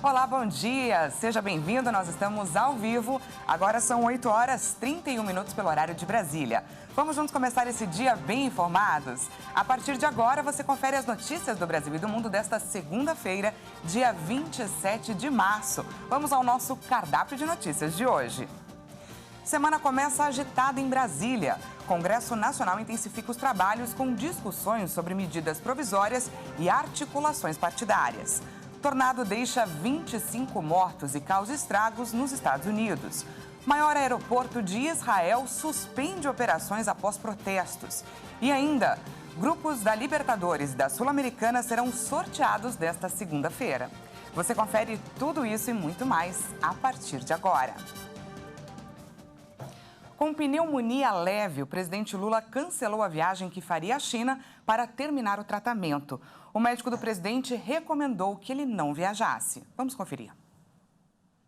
Olá, bom dia. Seja bem-vindo. Nós estamos ao vivo. Agora são 8h31 pelo horário de Brasília. Vamos juntos começar esse dia bem informados? A partir de agora, você confere as notícias do Brasil e do mundo desta segunda-feira, dia 27 de março. Vamos ao nosso cardápio de notícias de hoje. Semana começa agitada em Brasília. Congresso Nacional intensifica os trabalhos com discussões sobre medidas provisórias e articulações partidárias. Tornado deixa 25 mortos e causa estragos nos Estados Unidos. Maior aeroporto de Israel suspende operações após protestos. E ainda, grupos da Libertadores e da Sul-Americana serão sorteados desta segunda-feira. Você confere tudo isso e muito mais a partir de agora. Com pneumonia leve, o presidente Lula cancelou a viagem que faria à China para terminar o tratamento. O médico do presidente recomendou que ele não viajasse. Vamos conferir.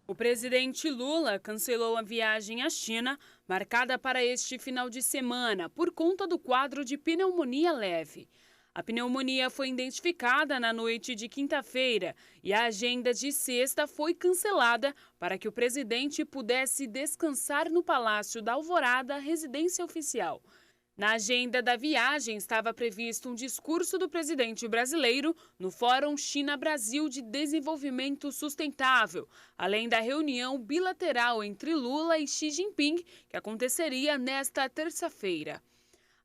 O presidente Lula cancelou a viagem à China, marcada para este final de semana, por conta do quadro de pneumonia leve. A pneumonia foi identificada na noite de quinta-feira e a agenda de sexta foi cancelada para que o presidente pudesse descansar no Palácio da Alvorada, residência oficial. Na agenda da viagem estava previsto um discurso do presidente brasileiro no Fórum China-Brasil de Desenvolvimento Sustentável, além da reunião bilateral entre Lula e Xi Jinping, que aconteceria nesta terça-feira.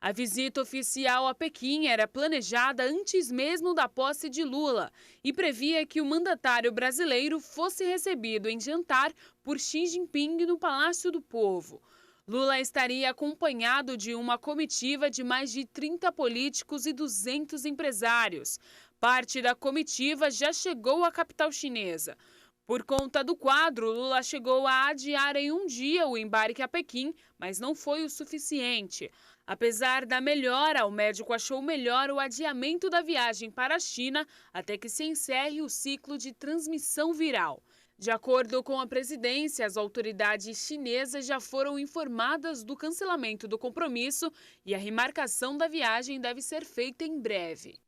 A visita oficial a Pequim era planejada antes mesmo da posse de Lula e previa que o mandatário brasileiro fosse recebido em jantar por Xi Jinping no Palácio do Povo. Lula estaria acompanhado de uma comitiva de mais de 30 políticos e 200 empresários. Parte da comitiva já chegou à capital chinesa. Por conta do quadro, Lula chegou a adiar em um dia o embarque a Pequim, mas não foi o suficiente. Apesar da melhora, o médico achou melhor o adiamento da viagem para a China até que se encerre o ciclo de transmissão viral. De acordo com a presidência, as autoridades chinesas já foram informadas do cancelamento do compromisso e a remarcação da viagem deve ser feita em breve.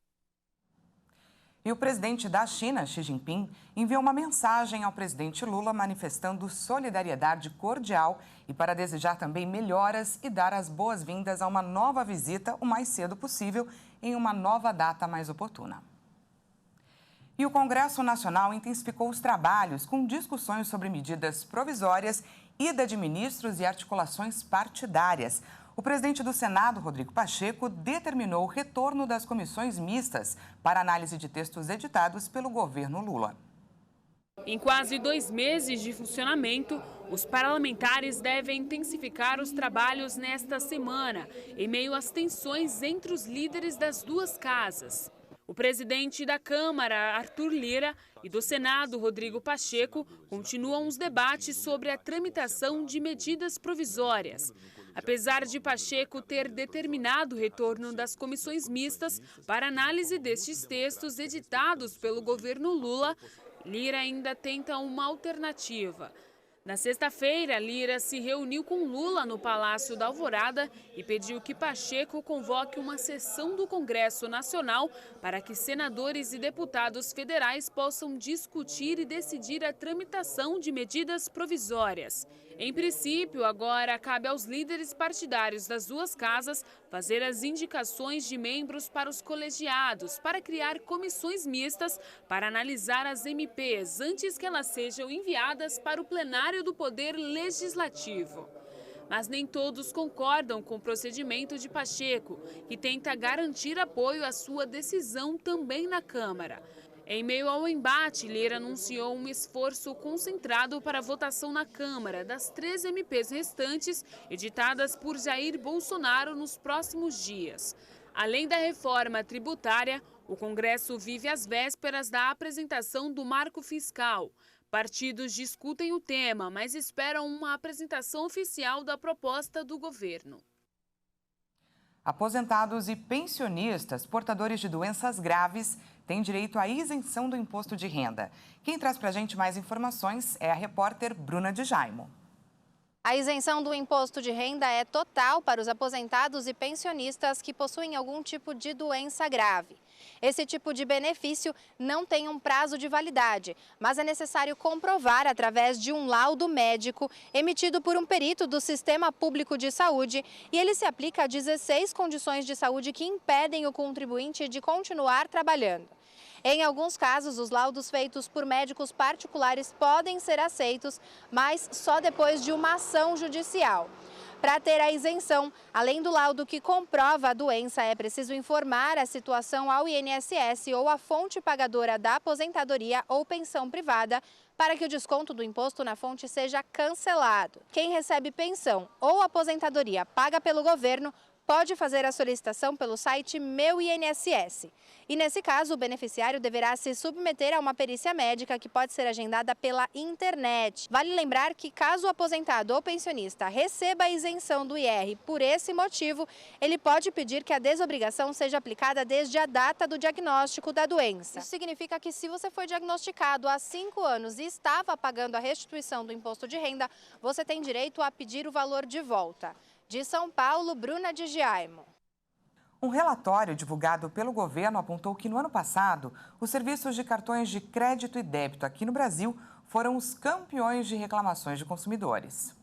E o presidente da China, Xi Jinping, enviou uma mensagem ao presidente Lula manifestando solidariedade cordial e para desejar também melhoras e dar as boas-vindas a uma nova visita o mais cedo possível, em uma nova data mais oportuna. E o Congresso Nacional intensificou os trabalhos com discussões sobre medidas provisórias, ida de ministros e articulações partidárias. O presidente do Senado, Rodrigo Pacheco, determinou o retorno das comissões mistas para análise de textos editados pelo governo Lula. Em quase 2 meses de funcionamento, os parlamentares devem intensificar os trabalhos nesta semana, em meio às tensões entre os líderes das duas casas. O presidente da Câmara, Arthur Lira, e do Senado, Rodrigo Pacheco, continuam os debates sobre a tramitação de medidas provisórias. Apesar de Pacheco ter determinado o retorno das comissões mistas para análise destes textos editados pelo governo Lula, Lira ainda tenta uma alternativa. Na sexta-feira, Lira se reuniu com Lula no Palácio da Alvorada e pediu que Pacheco convoque uma sessão do Congresso Nacional para que senadores e deputados federais possam discutir e decidir a tramitação de medidas provisórias. Em princípio, agora cabe aos líderes partidários das duas casas fazer as indicações de membros para os colegiados, para criar comissões mistas para analisar as MPs antes que elas sejam enviadas para o plenário do Poder Legislativo. Mas nem todos concordam com o procedimento de Pacheco, que tenta garantir apoio à sua decisão também na Câmara. Em meio ao embate, Lira anunciou um esforço concentrado para a votação na Câmara das 3 MPs restantes, editadas por Jair Bolsonaro nos próximos dias. Além da reforma tributária, o Congresso vive às vésperas da apresentação do marco fiscal. Partidos discutem o tema, mas esperam uma apresentação oficial da proposta do governo. Aposentados e pensionistas portadores de doenças graves têm direito à isenção do imposto de renda. Quem traz para a gente mais informações é a repórter Bruna de Jaimo. A isenção do imposto de renda é total para os aposentados e pensionistas que possuem algum tipo de doença grave. Esse tipo de benefício não tem um prazo de validade, mas é necessário comprovar através de um laudo médico emitido por um perito do Sistema Público de Saúde, e ele se aplica a 16 condições de saúde que impedem o contribuinte de continuar trabalhando. Em alguns casos, os laudos feitos por médicos particulares podem ser aceitos, mas só depois de uma ação judicial. Para ter a isenção, além do laudo que comprova a doença, é preciso informar a situação ao INSS ou à fonte pagadora da aposentadoria ou pensão privada para que o desconto do imposto na fonte seja cancelado. Quem recebe pensão ou aposentadoria paga pelo governo pode fazer a solicitação pelo site Meu INSS. E nesse caso, o beneficiário deverá se submeter a uma perícia médica que pode ser agendada pela internet. Vale lembrar que caso o aposentado ou pensionista receba a isenção do IR por esse motivo, ele pode pedir que a desobrigação seja aplicada desde a data do diagnóstico da doença. Isso significa que se você foi diagnosticado há 5 anos e estava pagando a restituição do imposto de renda, você tem direito a pedir o valor de volta. De São Paulo, Bruna de Giaimo. Um relatório divulgado pelo governo apontou que no ano passado, os serviços de cartões de crédito e débito aqui no Brasil foram os campeões de reclamações de consumidores.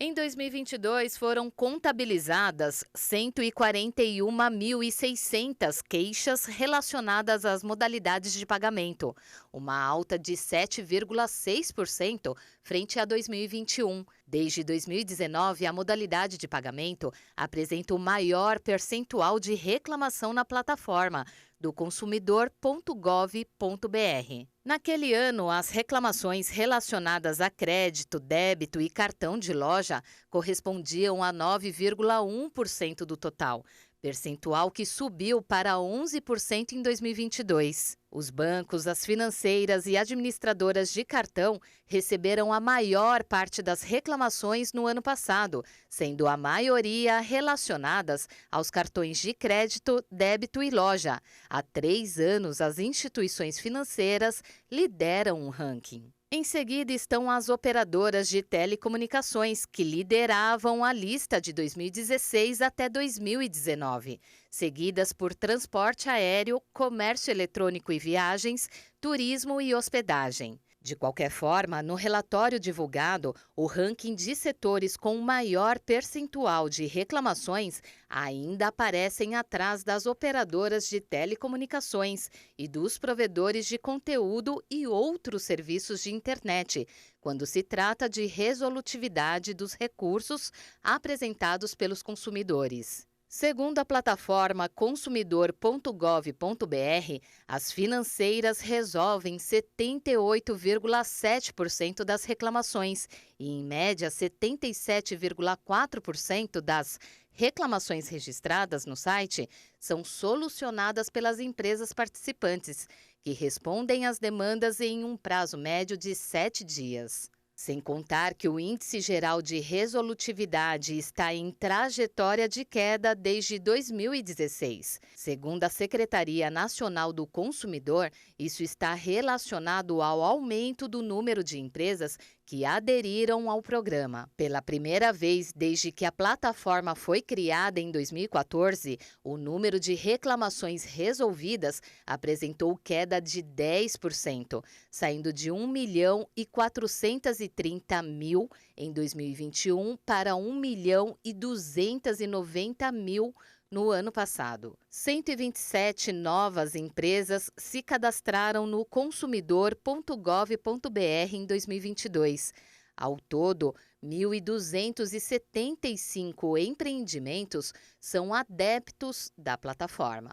Em 2022, foram contabilizadas 141.600 queixas relacionadas às modalidades de pagamento, uma alta de 7,6% frente a 2021. Desde 2019, a modalidade de pagamento apresenta o maior percentual de reclamação na plataforma do consumidor.gov.br. Naquele ano, as reclamações relacionadas a crédito, débito e cartão de loja correspondiam a 9,1% do total, percentual que subiu para 11% em 2022. Os bancos, as financeiras e administradoras de cartão receberam a maior parte das reclamações no ano passado, sendo a maioria relacionadas aos cartões de crédito, débito e loja. Há 3 anos, as instituições financeiras lideram o ranking. Em seguida estão as operadoras de telecomunicações, que lideravam a lista de 2016 até 2019, seguidas por transporte aéreo, comércio eletrônico e viagens, turismo e hospedagem. De qualquer forma, no relatório divulgado, o ranking de setores com maior percentual de reclamações ainda aparecem atrás das operadoras de telecomunicações e dos provedores de conteúdo e outros serviços de internet, quando se trata de resolutividade dos recursos apresentados pelos consumidores. Segundo a plataforma consumidor.gov.br, as financeiras resolvem 78,7% das reclamações e, em média, 77,4% das reclamações registradas no site são solucionadas pelas empresas participantes, que respondem às demandas em um prazo médio de 7 dias. Sem contar que o Índice Geral de Resolutividade está em trajetória de queda desde 2016. Segundo a Secretaria Nacional do Consumidor, isso está relacionado ao aumento do número de empresas que aderiram ao programa. Pela primeira vez desde que a plataforma foi criada em 2014, o número de reclamações resolvidas apresentou queda de 10%, saindo de 1.430.000 em 2021 para 1.290.000 no ano passado. 127 novas empresas se cadastraram no consumidor.gov.br em 2022. Ao todo, 1.275 empreendimentos são adeptos da plataforma.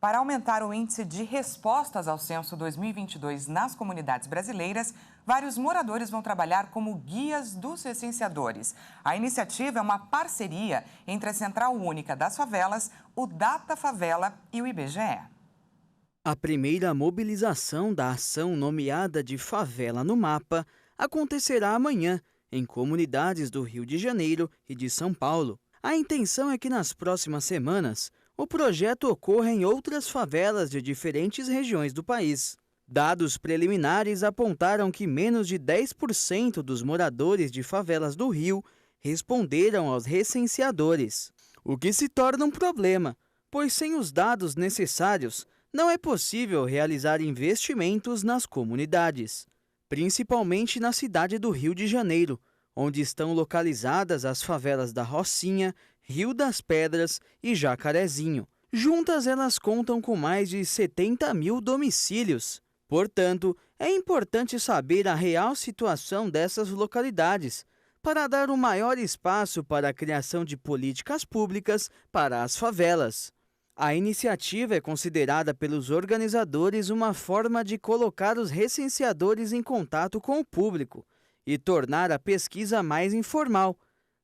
Para aumentar o índice de respostas ao censo 2022 nas comunidades brasileiras, vários moradores vão trabalhar como guias dos recenseadores. A iniciativa é uma parceria entre a Central Única das Favelas, o Data Favela e o IBGE. A primeira mobilização da ação nomeada de Favela no Mapa acontecerá amanhã em comunidades do Rio de Janeiro e de São Paulo. A intenção é que nas próximas semanas o projeto ocorra em outras favelas de diferentes regiões do país. Dados preliminares apontaram que menos de 10% dos moradores de favelas do Rio responderam aos recenseadores, o que se torna um problema, pois sem os dados necessários, não é possível realizar investimentos nas comunidades, principalmente na cidade do Rio de Janeiro, onde estão localizadas as favelas da Rocinha, Rio das Pedras e Jacarezinho. Juntas, elas contam com mais de 70 mil domicílios. Portanto, é importante saber a real situação dessas localidades, para dar um maior espaço para a criação de políticas públicas para as favelas. A iniciativa é considerada pelos organizadores uma forma de colocar os recenseadores em contato com o público e tornar a pesquisa mais informal,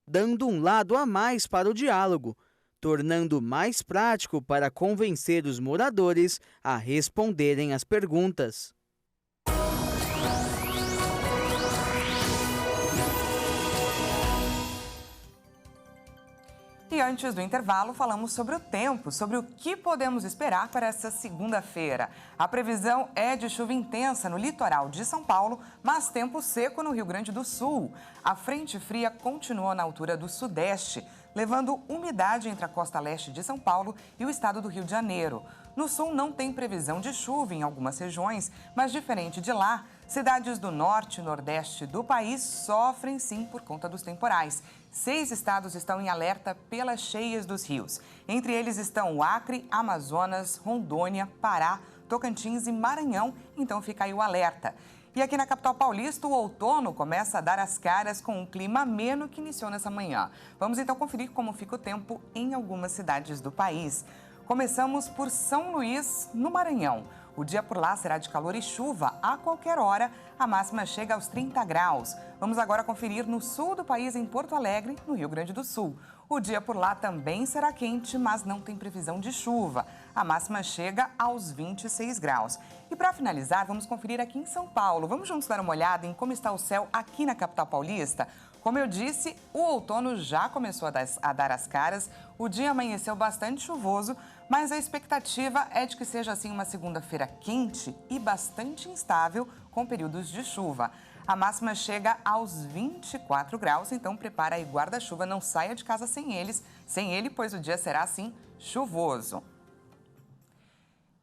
dando um lado a mais para o diálogo, tornando mais prático para convencer os moradores a responderem às perguntas. E antes do intervalo, falamos sobre o tempo, sobre o que podemos esperar para essa segunda-feira. A previsão é de chuva intensa no litoral de São Paulo, mas tempo seco no Rio Grande do Sul. A frente fria continua na altura do Sudeste, levando umidade entre a costa leste de São Paulo e o estado do Rio de Janeiro. No sul não tem previsão de chuva em algumas regiões, mas diferente de lá, cidades do norte e nordeste do país sofrem sim por conta dos temporais. 6 estados estão em alerta pelas cheias dos rios. Entre eles estão o Acre, Amazonas, Rondônia, Pará, Tocantins e Maranhão, então fica aí o alerta. E aqui na capital paulista, o outono começa a dar as caras com um clima ameno que iniciou nessa manhã. Vamos então conferir como fica o tempo em algumas cidades do país. Começamos por São Luís, no Maranhão. O dia por lá será de calor e chuva a qualquer hora. A máxima chega aos 30 graus. Vamos agora conferir no sul do país, em Porto Alegre, no Rio Grande do Sul. O dia por lá também será quente, mas não tem previsão de chuva. A máxima chega aos 26 graus. E para finalizar, vamos conferir aqui em São Paulo. Vamos juntos dar uma olhada em como está o céu aqui na capital paulista? Como eu disse, o outono já começou a dar as caras. O dia amanheceu bastante chuvoso, mas a expectativa é de que seja assim uma segunda-feira quente e bastante instável, com períodos de chuva. A máxima chega aos 24 graus, então prepara aí guarda-chuva, não saia de casa sem ele, pois o dia será assim chuvoso.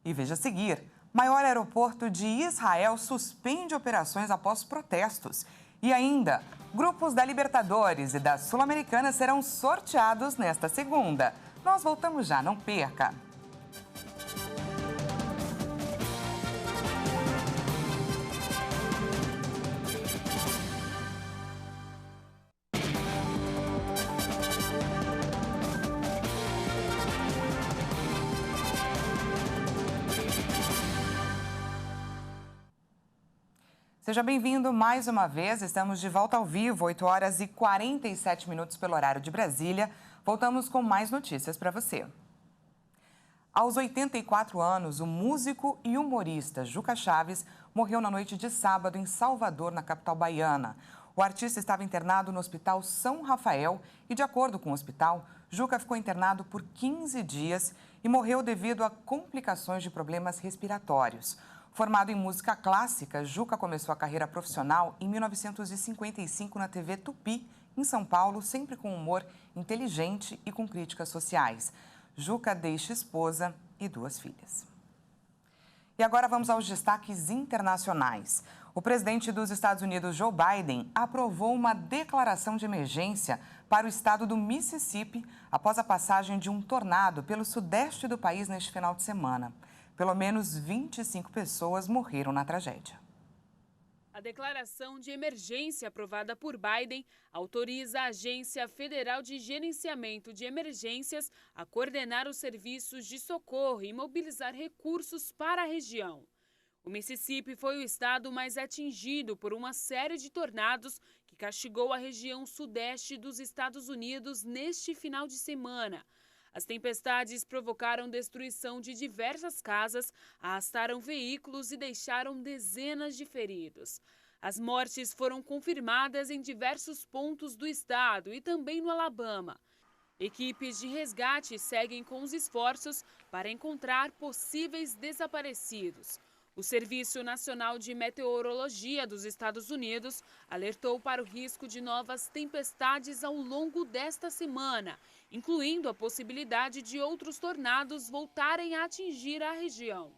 E veja a seguir, maior aeroporto de Israel suspende operações após protestos. E ainda, grupos da Libertadores e da Sul-Americana serão sorteados nesta segunda. Nós voltamos já, não perca! Seja bem-vindo mais uma vez, estamos de volta ao vivo, 8 horas e 47 minutos pelo horário de Brasília. Voltamos com mais notícias para você. Aos 84 anos, o músico e humorista Juca Chaves morreu na noite de sábado em Salvador, na capital baiana. O artista estava internado no Hospital São Rafael e, de acordo com o hospital, Juca ficou internado por 15 dias e morreu devido a complicações de problemas respiratórios. Formado em música clássica, Juca começou a carreira profissional em 1955 na TV Tupi, em São Paulo, sempre com humor inteligente e com críticas sociais. Juca deixa esposa e 2 filhas. E agora vamos aos destaques internacionais. O presidente dos Estados Unidos, Joe Biden, aprovou uma declaração de emergência para o estado do Mississippi após a passagem de um tornado pelo sudeste do país neste final de semana. Pelo menos 25 pessoas morreram na tragédia. A declaração de emergência aprovada por Biden autoriza a Agência Federal de Gerenciamento de Emergências a coordenar os serviços de socorro e mobilizar recursos para a região. O Mississippi foi o estado mais atingido por uma série de tornados que castigou a região sudeste dos Estados Unidos neste final de semana. As tempestades provocaram destruição de diversas casas, arrastaram veículos e deixaram dezenas de feridos. As mortes foram confirmadas em diversos pontos do estado e também no Alabama. Equipes de resgate seguem com os esforços para encontrar possíveis desaparecidos. O Serviço Nacional de Meteorologia dos Estados Unidos alertou para o risco de novas tempestades ao longo desta semana, incluindo a possibilidade de outros tornados voltarem a atingir a região.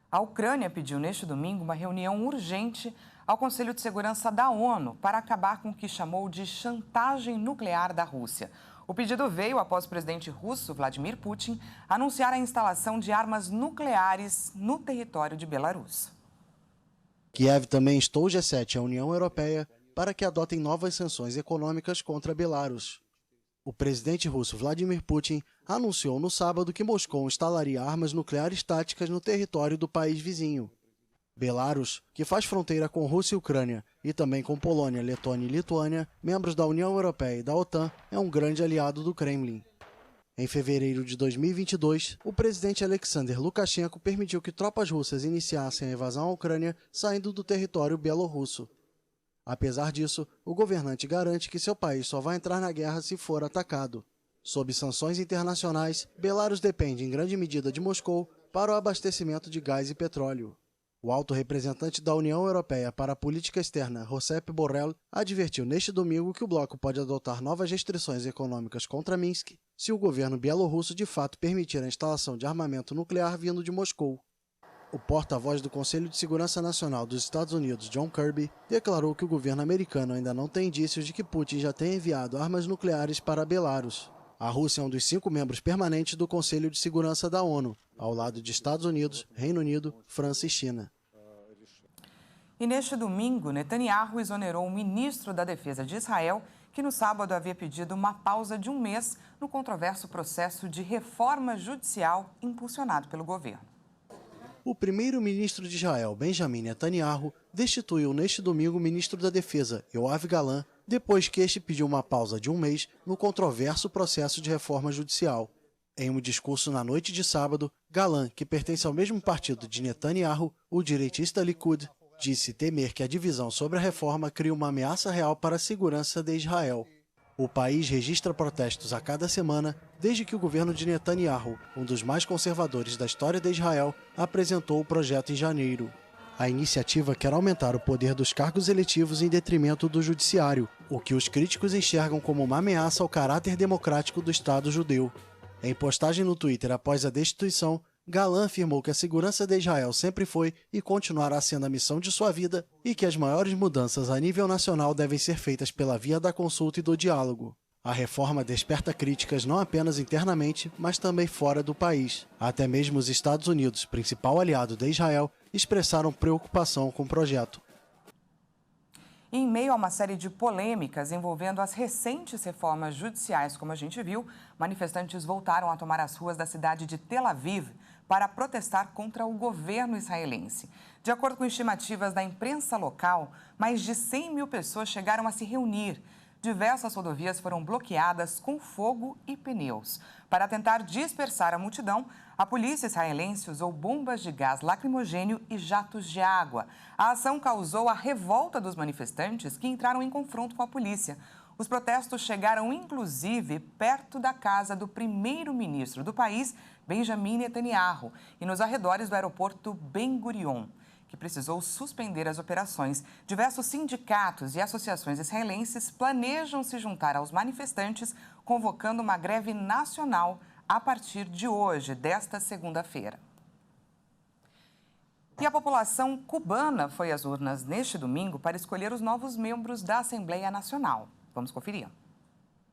A Ucrânia pediu neste domingo uma reunião urgente ao Conselho de Segurança da ONU para acabar com o que chamou de chantagem nuclear da Rússia. O pedido veio após o presidente russo, Vladimir Putin, anunciar a instalação de armas nucleares no território de Belarus. Kiev também instou o G7 e a União Europeia para que adotem novas sanções econômicas contra Belarus. O presidente russo Vladimir Putin anunciou no sábado que Moscou instalaria armas nucleares táticas no território do país vizinho. Belarus, que faz fronteira com Rússia e Ucrânia e também com Polônia, Letônia e Lituânia, membros da União Europeia e da OTAN, é um grande aliado do Kremlin. Em fevereiro de 2022, o presidente Alexander Lukashenko permitiu que tropas russas iniciassem a invasão à Ucrânia saindo do território bielorrusso. Apesar disso, o governante garante que seu país só vai entrar na guerra se for atacado. Sob sanções internacionais, Belarus depende em grande medida de Moscou para o abastecimento de gás e petróleo. O alto representante da União Europeia para a Política Externa, Josep Borrell, advertiu neste domingo que o bloco pode adotar novas restrições econômicas contra Minsk se o governo bielorrusso de fato permitir a instalação de armamento nuclear vindo de Moscou. O porta-voz do Conselho de Segurança Nacional dos Estados Unidos, John Kirby, declarou que o governo americano ainda não tem indícios de que Putin já tenha enviado armas nucleares para Belarus. A Rússia é um dos 5 membros permanentes do Conselho de Segurança da ONU, ao lado de Estados Unidos, Reino Unido, França e China. E neste domingo, Netanyahu exonerou o ministro da Defesa de Israel, que no sábado havia pedido uma pausa de 1 mês no controverso processo de reforma judicial impulsionado pelo governo. O primeiro-ministro de Israel, Benjamin Netanyahu, destituiu neste domingo o ministro da Defesa, Yoav Gallant, depois que este pediu uma pausa de 1 mês no controverso processo de reforma judicial. Em um discurso na noite de sábado, Gallant, que pertence ao mesmo partido de Netanyahu, o direitista Likud, disse temer que a divisão sobre a reforma crie uma ameaça real para a segurança de Israel. O país registra protestos a cada semana desde que o governo de Netanyahu, um dos mais conservadores da história de Israel, apresentou o projeto em janeiro. A iniciativa quer aumentar o poder dos cargos eletivos em detrimento do judiciário, o que os críticos enxergam como uma ameaça ao caráter democrático do Estado judeu. Em postagem no Twitter após a destituição, Gallant afirmou que a segurança de Israel sempre foi e continuará sendo a missão de sua vida e que as maiores mudanças a nível nacional devem ser feitas pela via da consulta e do diálogo. A reforma desperta críticas não apenas internamente, mas também fora do país. Até mesmo os Estados Unidos, principal aliado de Israel, expressaram preocupação com o projeto. Em meio a uma série de polêmicas envolvendo as recentes reformas judiciais, como a gente viu, manifestantes voltaram a tomar as ruas da cidade de Tel Aviv para protestar contra o governo israelense. De acordo com estimativas da imprensa local, mais de 100 mil pessoas chegaram a se reunir. Diversas rodovias foram bloqueadas com fogo e pneus. Para tentar dispersar a multidão, a polícia israelense usou bombas de gás lacrimogêneo e jatos de água. A ação causou a revolta dos manifestantes, que entraram em confronto com a polícia. Os protestos chegaram, inclusive, perto da casa do primeiro-ministro do país, Benjamin Netanyahu, e nos arredores do aeroporto Ben Gurion, que precisou suspender as operações. Diversos sindicatos e associações israelenses planejam se juntar aos manifestantes, convocando uma greve nacional a partir de hoje, desta segunda-feira. E a população cubana foi às urnas neste domingo para escolher os novos membros da Assembleia Nacional. Vamos conferir.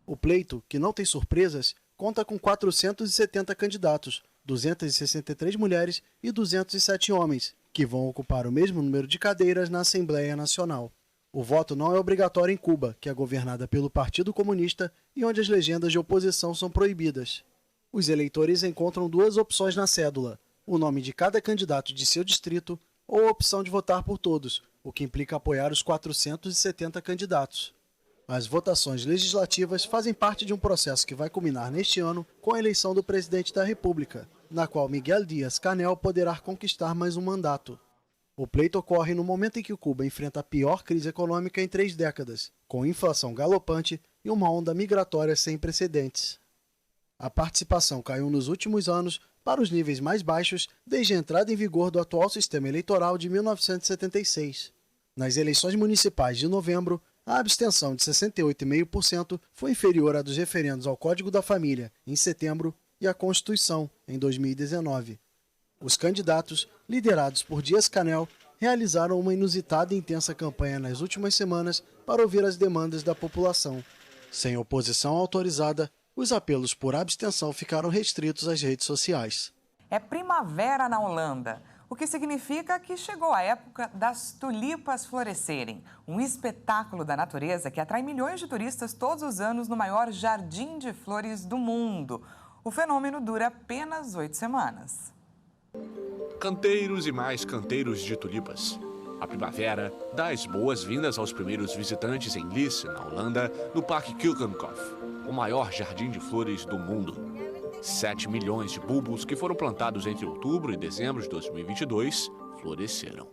O pleito, que não tem surpresas, conta com 470 candidatos, 263 mulheres e 207 homens, que vão ocupar o mesmo número de cadeiras na Assembleia Nacional. O voto não é obrigatório em Cuba, que é governada pelo Partido Comunista e onde as legendas de oposição são proibidas. Os eleitores encontram 2 opções na cédula: o nome de cada candidato de seu distrito ou a opção de votar por todos, o que implica apoiar os 470 candidatos. As votações legislativas fazem parte de um processo que vai culminar neste ano com a eleição do presidente da República, na qual Miguel Díaz-Canel poderá conquistar mais um mandato. O pleito ocorre no momento em que Cuba enfrenta a pior crise econômica em 3 décadas, com inflação galopante e uma onda migratória sem precedentes. A participação caiu nos últimos anos para os níveis mais baixos desde a entrada em vigor do atual sistema eleitoral de 1976. Nas eleições municipais de novembro, a abstenção de 68,5% foi inferior à dos referendos ao Código da Família, em setembro, e à Constituição, em 2019. Os candidatos, liderados por Dias-Canel, realizaram uma inusitada e intensa campanha nas últimas semanas para ouvir as demandas da população. Sem oposição autorizada, os apelos por abstenção ficaram restritos às redes sociais. É primavera na Holanda, o que significa que chegou a época das tulipas florescerem, um espetáculo da natureza que atrai milhões de turistas todos os anos no maior jardim de flores do mundo. O fenômeno dura apenas 8 semanas. Canteiros e mais canteiros de tulipas. A primavera dá as boas-vindas aos primeiros visitantes em Lisse, na Holanda, no Parque Keukenhof, o maior jardim de flores do mundo. 7 milhões de bulbos que foram plantados entre outubro e dezembro de 2022 floresceram.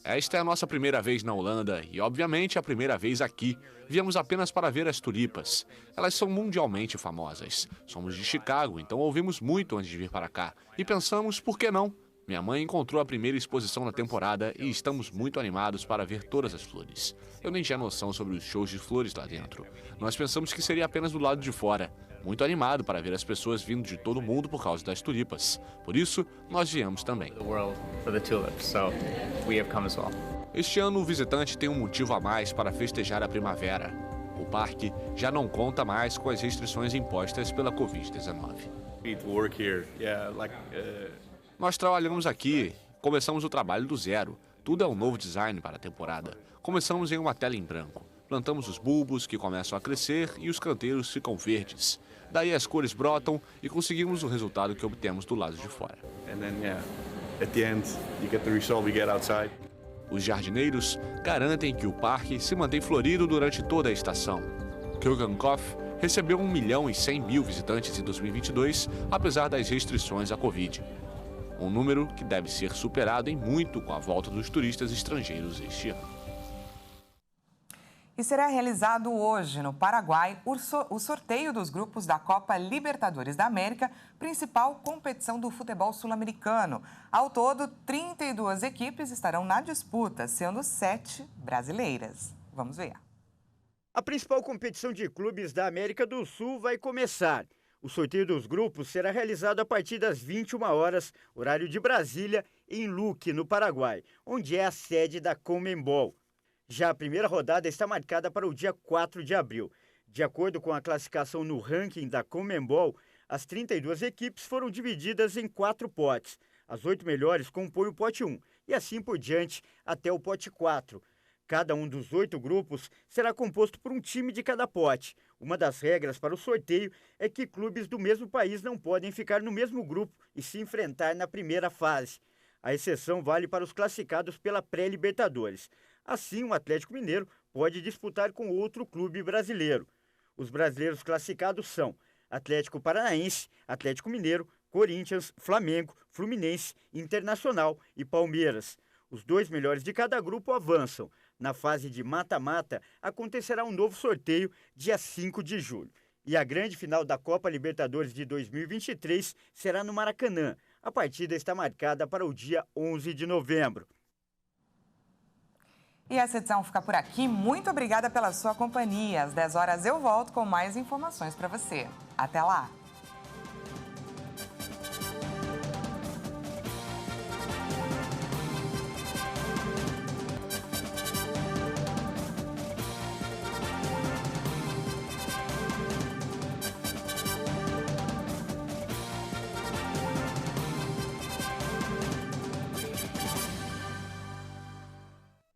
Esta é a nossa primeira vez na Holanda e, obviamente, a primeira vez aqui. Viemos apenas para ver as tulipas. Elas são mundialmente famosas. Somos de Chicago, então ouvimos muito antes de vir para cá. E pensamos, por que não? Minha mãe encontrou a primeira exposição da temporada e estamos muito animados para ver todas as flores. Eu nem tinha noção sobre os shows de flores lá dentro. Nós pensamos que seria apenas do lado de fora. Muito animado para ver as pessoas vindo de todo o mundo por causa das tulipas. Por isso, nós viemos também. Este ano, o visitante tem um motivo a mais para festejar a primavera. O parque já não conta mais com as restrições impostas pela Covid-19. Nós trabalhamos aqui, começamos o trabalho do zero. Tudo é um novo design para a temporada. Começamos em uma tela em branco. Plantamos os bulbos que começam a crescer e os canteiros ficam verdes. Daí as cores brotam e conseguimos o resultado que obtemos do lado de fora. Os jardineiros garantem que o parque se mantém florido durante toda a estação. Keukenhof recebeu 1.100.000 visitantes em 2022, apesar das restrições à Covid. Um número que deve ser superado em muito com a volta dos turistas estrangeiros este ano. E será realizado hoje, no Paraguai, o sorteio dos grupos da Copa Libertadores da América, principal competição do futebol sul-americano. Ao todo, 32 equipes estarão na disputa, sendo 7 brasileiras. Vamos ver. A principal competição de clubes da América do Sul vai começar. O sorteio dos grupos será realizado a partir das 21 horas, horário de Brasília, em Luque, no Paraguai, onde é a sede da Conmebol. Já a primeira rodada está marcada para o dia 4 de abril. De acordo com a classificação no ranking da Conmebol, as 32 equipes foram divididas em 4 potes. As 8 melhores compõem o pote 1 e assim por diante até o pote 4. Cada um dos 8 grupos será composto por um time de cada pote. Uma das regras para o sorteio é que clubes do mesmo país não podem ficar no mesmo grupo e se enfrentar na primeira fase. A exceção vale para os classificados pela pré-Libertadores. Assim, o Atlético Mineiro pode disputar com outro clube brasileiro. Os brasileiros classificados são Atlético Paranaense, Atlético Mineiro, Corinthians, Flamengo, Fluminense, Internacional e Palmeiras. Os 2 melhores de cada grupo avançam. Na fase de mata-mata, acontecerá um novo sorteio dia 5 de julho. E a grande final da Copa Libertadores de 2023 será no Maracanã. A partida está marcada para o dia 11 de novembro. E essa edição fica por aqui. Muito obrigada pela sua companhia. Às 10 horas eu volto com mais informações para você. Até lá!